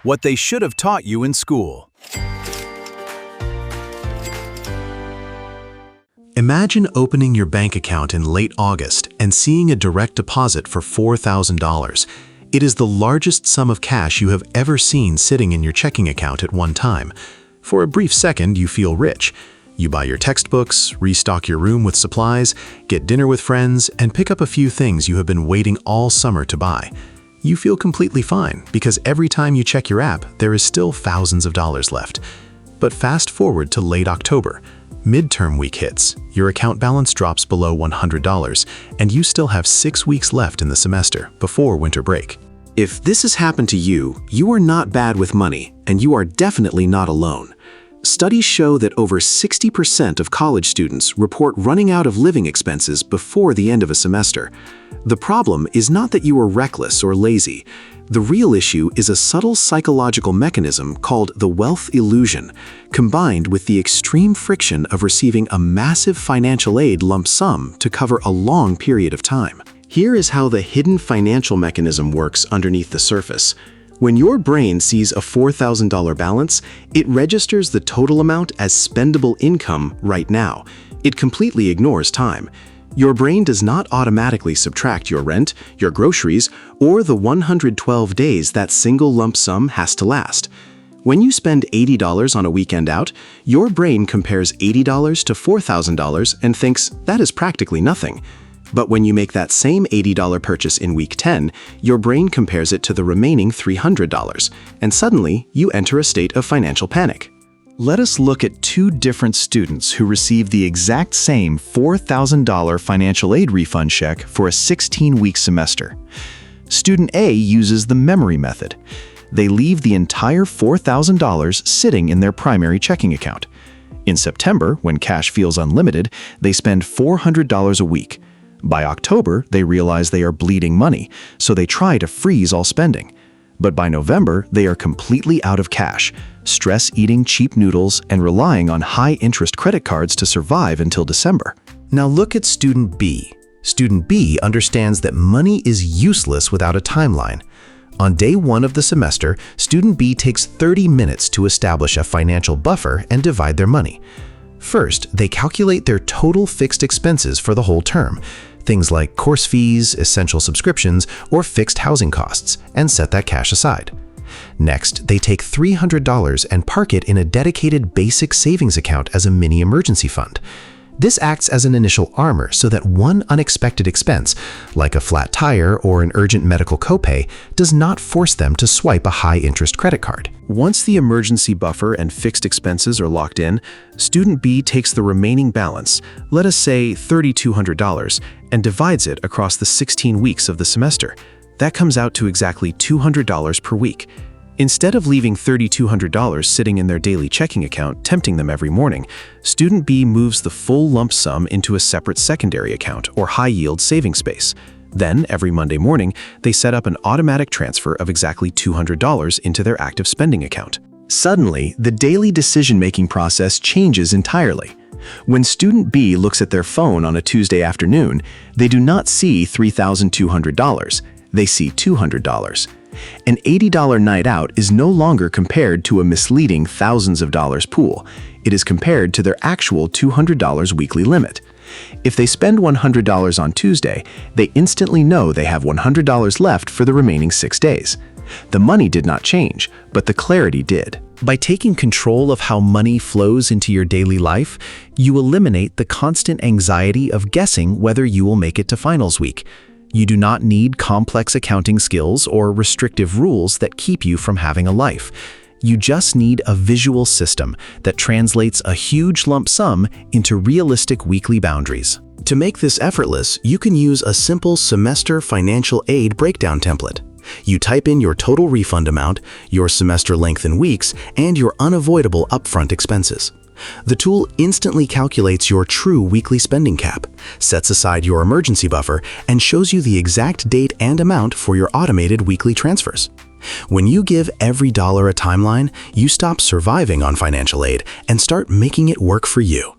What they should have taught you in school. Imagine opening your bank account in late August and seeing a direct deposit for $4,000. It is the largest sum of cash you have ever seen sitting in your checking account at one time. For a brief second, you feel rich. You buy your textbooks, restock your room with supplies, get dinner with friends, and pick up a few things you have been waiting all summer to buy. You feel completely fine because every time you check your app, there is still thousands of dollars left. But fast forward to late October. Midterm week hits, your account balance drops below $100, and you still have 6 weeks left in the semester before winter break. If this has happened to you, you are not bad with money, and you are definitely not alone. Studies show that over 60% of college students report running out of living expenses before the end of a semester. The problem is not that you are reckless or lazy. The real issue is a subtle psychological mechanism called the wealth illusion, combined with the extreme friction of receiving a massive financial aid lump sum to cover a long period of time. Here is how the hidden financial mechanism works underneath the surface. When your brain sees a $4,000 balance, it registers the total amount as spendable income right now. It completely ignores time. Your brain does not automatically subtract your rent, your groceries, or the 112 days that single lump sum has to last. When you spend $80 on a weekend out, your brain compares $80 to $4,000 and thinks that is practically nothing. But when you make that same $80 purchase in week 10, your brain compares it to the remaining $300, and suddenly you enter a state of financial panic. Let us look at two different students who received the exact same $4,000 financial aid refund check for a 16-week semester. Student A uses the memory method. They leave the entire $4,000 sitting in their primary checking account. In September, when cash feels unlimited, they spend $400 a week. By October, they realize they are bleeding money, so they try to freeze all spending. But by November, they are completely out of cash, stress-eating cheap noodles and relying on high-interest credit cards to survive until December. Now look at Student B. Student B understands that money is useless without a timeline. On day 1 of the semester, Student B takes 30 minutes to establish a financial buffer and divide their money. First, they calculate their total fixed expenses for the whole term, things like course fees, essential subscriptions, or fixed housing costs, and set that cash aside. Next, they take $300 and park it in a dedicated basic savings account as a mini emergency fund. This acts as an initial armor so that one unexpected expense, like a flat tire or an urgent medical copay, does not force them to swipe a high-interest credit card. Once the emergency buffer and fixed expenses are locked in, Student B takes the remaining balance, let us say $3,200, and divides it across the 16 weeks of the semester. That comes out to exactly $200 per week. Instead of leaving $3,200 sitting in their daily checking account, tempting them every morning, Student B moves the full lump sum into a separate secondary account or high-yield saving space. Then, every Monday morning, they set up an automatic transfer of exactly $200 into their active spending account. Suddenly, the daily decision-making process changes entirely. When Student B looks at their phone on a Tuesday afternoon, they do not see $3,200. They see $200. An $80 night out is no longer compared to a misleading thousands of dollars pool. It is compared to their actual $200 weekly limit. If they spend $100 on Tuesday, they instantly know they have $100 left for the remaining 6 days. The money did not change, but the clarity did. By taking control of how money flows into your daily life, you eliminate the constant anxiety of guessing whether you will make it to finals week. You do not need complex accounting skills or restrictive rules that keep you from having a life. You just need a visual system that translates a huge lump sum into realistic weekly boundaries. To make this effortless, you can use a simple semester financial aid breakdown template. You type in your total refund amount, your semester length in weeks, and your unavoidable upfront expenses. The tool instantly calculates your true weekly spending cap, sets aside your emergency buffer, and shows you the exact date and amount for your automated weekly transfers. When you give every dollar a timeline, you stop surviving on financial aid and start making it work for you.